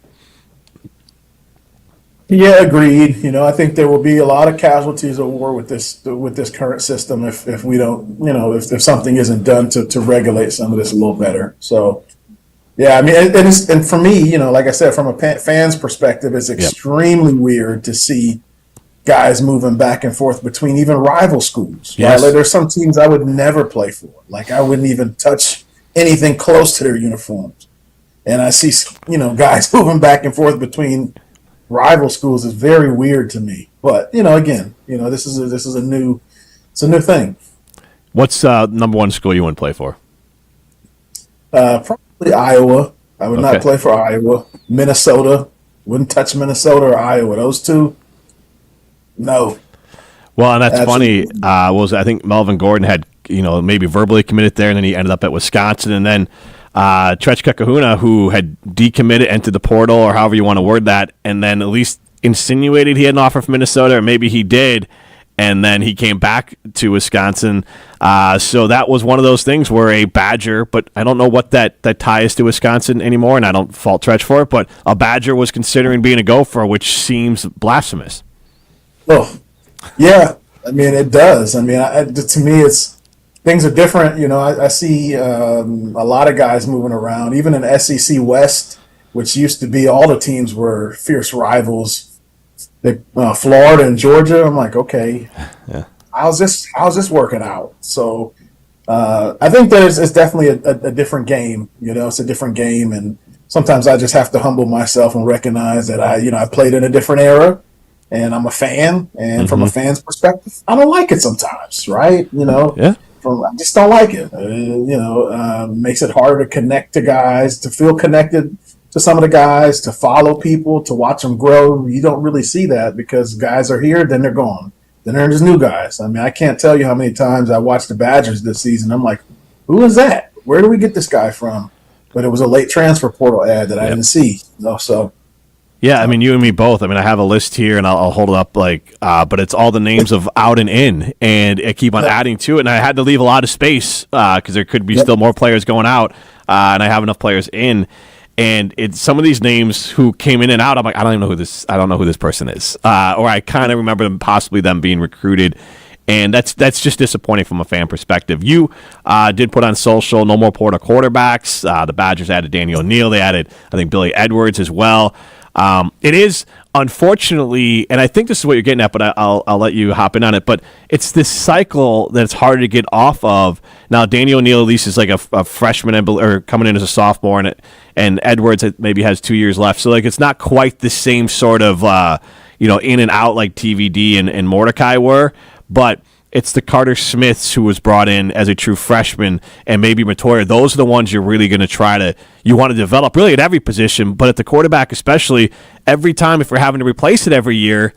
Yeah, agreed. I think there will be a lot of casualties of war with this current system if we don't, if something isn't done to regulate some of this a little better. So, yeah, I mean, and for me, like I said, from a fan's perspective, it's extremely weird to see guys moving back and forth between even rival schools. Yes. Right? Like, there's some teams I would never play for. Like I wouldn't even touch anything close to their uniforms. And I see, guys moving back and forth between rival schools is very weird to me, but again, this is a new thing. What's number one school you want to play for? Probably Iowa. I would not play for Iowa. Minnesota, wouldn't touch Minnesota or Iowa. Those two, no. Well, and that's Absolutely. funny. I think Melvin Gordon had maybe verbally committed there, and then he ended up at Wisconsin, and then Trechka Kahuna, who had decommitted, entered the portal, or however you want to word that, and then at least insinuated he had an offer from Minnesota, or maybe he did, and then he came back to Wisconsin. So that was one of those things where a Badger, but I don't know what that ties to Wisconsin anymore, and I don't fault Trech for it, but a Badger was considering being a Gopher, which seems blasphemous. Oh, yeah. I mean, it does. I mean, to me, it's things are different. I see a lot of guys moving around, even in SEC West, which used to be all the teams were fierce rivals. Florida and Georgia. I'm like, okay, how's this working out? So I think that it's definitely a different game. It's a different game, and sometimes I just have to humble myself and recognize that I played in a different era. And I'm a fan, and from a fan's perspective, I don't like it sometimes, right? I just don't like it. Makes it harder to connect to guys, to feel connected to some of the guys, to follow people, to watch them grow. You don't really see that because guys are here, then they're gone. Then there's new guys. I mean, I can't tell you how many times I watched the Badgers this season. I'm like, who is that? Where do we get this guy from? But it was a late transfer portal ad that I didn't see. So. Yeah, I mean, you and me both. I mean, I have a list here, and I'll hold it up, but it's all the names of out and in, and I keep on adding to it, and I had to leave a lot of space because there could be still more players going out, and I have enough players in, and it's some of these names who came in and out. I'm like, I don't know who this person is, or I kind of remember them being recruited. And that's just disappointing from a fan perspective. You did put on social no more portal quarterbacks. The Badgers added Daniel O'Neal. They added, I think, Billy Edwards as well. It is, unfortunately, and I think this is what you're getting at, but I'll let you hop in on it. But it's this cycle that's harder to get off of. Now, Daniel O'Neal at least is like a freshman or coming in as a sophomore, and Edwards maybe has 2 years left. So like it's not quite the same sort of in and out like TVD and Mordecai were. But it's the Carter Smiths who was brought in as a true freshman, and maybe Matoya. Those are the ones you're really going to you want to develop really at every position, but at the quarterback especially. Every time, if we're having to replace it every year,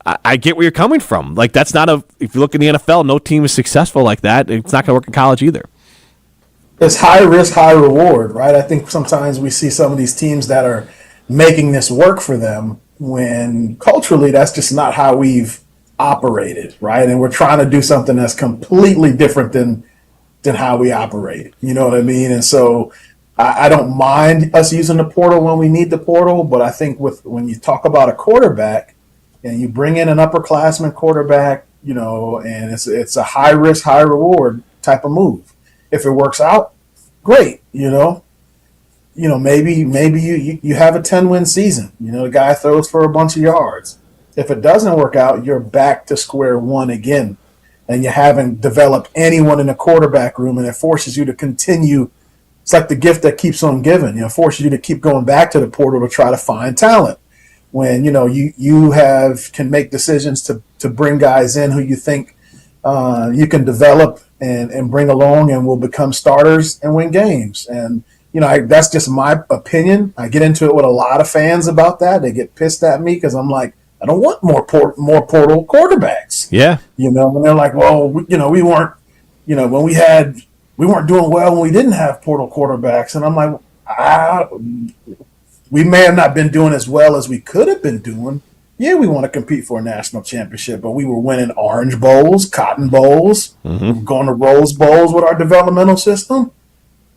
I get where you're coming from. Like that's not if you look in the NFL, no team is successful like that. It's not going to work in college either. It's high risk, high reward, right? I think sometimes we see some of these teams that are making this work for them when culturally that's just not how we've operated, right? And we're trying to do something that's completely different than how we operate. You know what I mean? And so I don't mind us using the portal when we need the portal, but I think when you talk about a quarterback and you bring in an upperclassman quarterback, and it's a high risk, high reward type of move. If it works out, great. Maybe you have a 10-win season. The guy throws for a bunch of yards. If it doesn't work out, you're back to square one again, and you haven't developed anyone in the quarterback room, and it forces you to continue. It's like the gift that keeps on giving. It forces you to keep going back to the portal to try to find talent. When you can make decisions to bring guys in who you think you can develop and bring along and will become starters and win games. And that's just my opinion. I get into it with a lot of fans about that. They get pissed at me because I'm like, I don't want more portal quarterbacks. Yeah. And they're like, well, we weren't, when we weren't doing well when we didn't have portal quarterbacks. And I'm like, we may have not been doing as well as we could have been doing. Yeah, we want to compete for a national championship, but we were winning Orange Bowls, Cotton Bowls, going to Rose Bowls with our developmental system.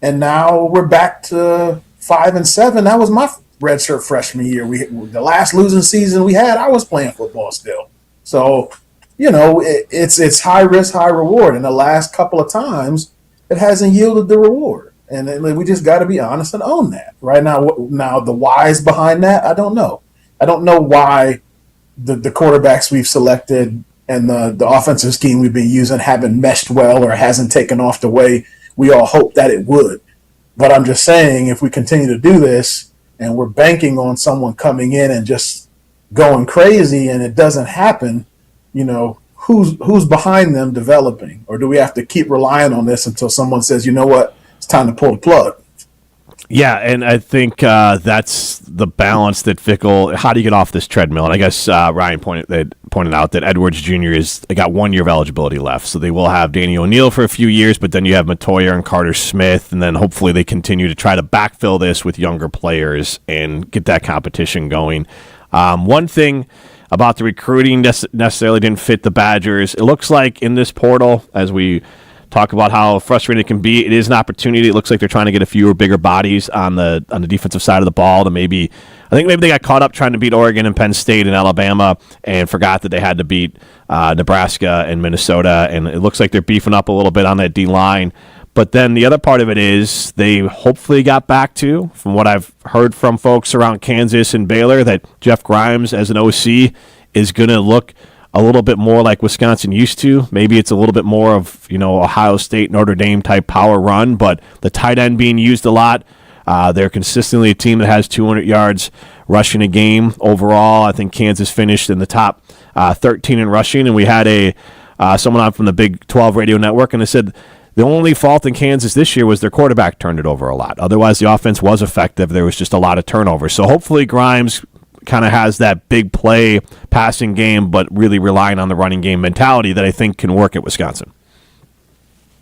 And now we're back to 5-7. That was my redshirt freshman year. The last losing season we had, I was playing football still. So, it's high risk, high reward. And the last couple of times, it hasn't yielded the reward. And we just got to be honest and own that. Right now, the whys behind that, I don't know. I don't know why the quarterbacks we've selected and the offensive scheme we've been using haven't meshed well or hasn't taken off the way we all hoped that it would. But I'm just saying, if we continue to do this, and we're banking on someone coming in and just going crazy and it doesn't happen, who's behind them developing? Or do we have to keep relying on this until someone says, you know what, it's time to pull the plug? Yeah, and I think that's the balance that Fickell, how do you get off this treadmill? And I guess Ryan pointed out that Edwards Jr. They got 1 year of eligibility left, so they will have Daniel O'Neal for a few years, but then you have Matoya and Carter Smith, and then hopefully they continue to try to backfill this with younger players and get that competition going. One thing about the recruiting necessarily didn't fit the Badgers. It looks like in this portal, as we talk about how frustrating it can be, it is an opportunity. It looks like they're trying to get a fewer, bigger bodies on the defensive side of the ball to maybe they got caught up trying to beat Oregon and Penn State and Alabama and forgot that they had to beat Nebraska and Minnesota, and it looks like they're beefing up a little bit on that D-line. But then the other part of it is they hopefully got back to, from what I've heard from folks around Kansas and Baylor, that Jeff Grimes as an OC is going to look a little bit more like Wisconsin used to. Maybe it's a little bit more of, Ohio State, Notre Dame type power run, but the tight end being used a lot. They're consistently a team that has 200 yards rushing a game overall. I think Kansas finished in the top 13 in rushing, and we had someone on from the Big 12 radio network, and they said the only fault in Kansas this year was their quarterback turned it over a lot. Otherwise, the offense was effective. There was just a lot of turnovers. So hopefully Grimes kind of has that big play passing game, but really relying on the running game mentality that I think can work at Wisconsin.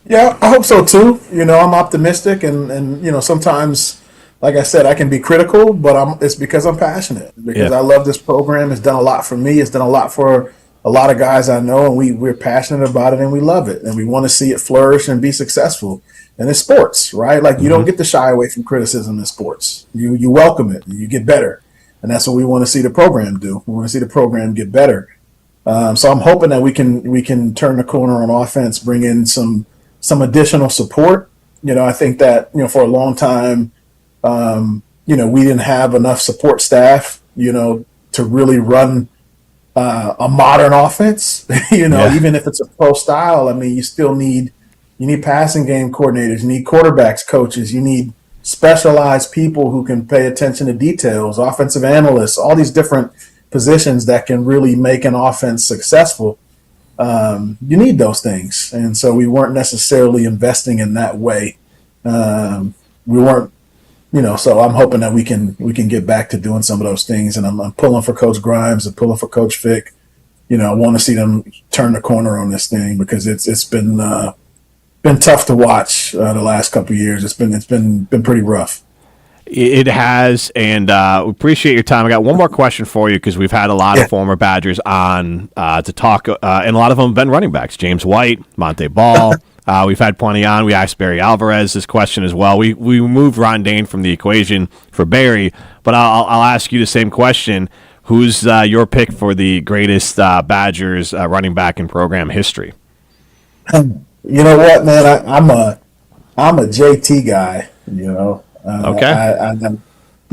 Yeah, I hope so too. I'm optimistic, and sometimes like I said, I can be critical, but it's because I'm passionate, because I love this program. It's done a lot for me. It's done a lot for a lot of guys I know, and we're passionate about it, and we love it, and we want to see it flourish and be successful. And it's sports, right? Like, you don't get to shy away from criticism in sports. You welcome it, and you get better. And that's what we want to see the program do. We want to see the program get better. So I'm hoping that we can turn the corner on offense, bring in some additional support. I think that, for a long time, we didn't have enough support staff, to really run a modern offense. Even if it's a pro style, I mean, you still need passing game coordinators, you need quarterbacks coaches, you need specialized people who can pay attention to details, offensive analysts, all these different positions that can really make an offense successful. You need those things. And so we weren't necessarily investing in that way. We weren't, so I'm hoping that we can get back to doing some of those things. And I'm pulling for Coach Grimes and pulling for Coach Fick. I want to see them turn the corner on this thing, because it's been tough to watch the last couple of years. It's been pretty rough. It has, and we appreciate your time. I got one more question for you, because we've had a lot of former Badgers on to talk, and a lot of them have been running backs. James White, Monte Ball. We've had plenty on. We asked Barry Alvarez this question as well. We removed Ron Dane from the equation for Barry, but I'll ask you the same question. Who's your pick for the greatest Badgers running back in program history? You know what, man? I'm a JT guy. Okay.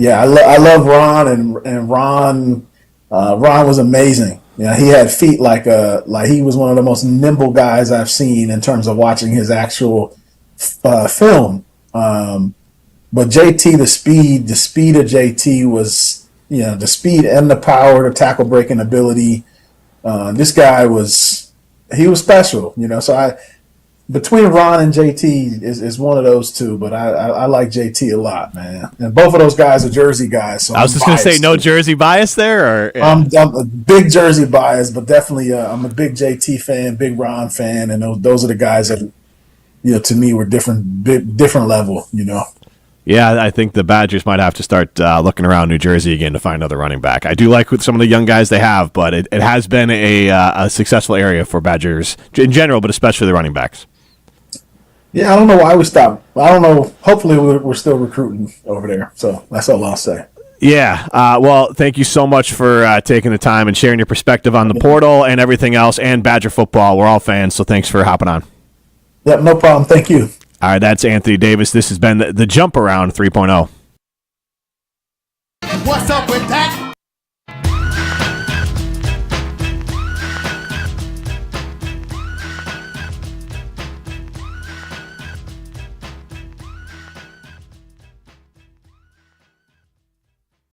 I love Ron, and Ron was amazing. He had feet like he was one of the most nimble guys I've seen in terms of watching his actual film. But JT, the speed of JT was, the speed and the power, the tackle breaking ability. This guy was special. So between Ron and JT is one of those two, but I like JT a lot, man. And both of those guys are Jersey guys. So I was just going to say, no Jersey bias there? Or yeah. I'm a big Jersey bias, but definitely I'm a big JT fan, big Ron fan, and those are the guys that, to me were different level, Yeah, I think the Badgers might have to start looking around New Jersey again to find another running back. I do like with some of the young guys they have, but it has been a successful area for Badgers in general, but especially the running backs. Yeah, I don't know why we stopped. I don't know. Hopefully, we're still recruiting over there. So that's all I'll say. Yeah. Well, thank you so much for taking the time and sharing your perspective on the portal and everything else, and Badger football. We're all fans, so thanks for hopping on. Yep, no problem. Thank you. All right, that's Anthony Davis. This has been the Jump Around 3.0. What's up with that?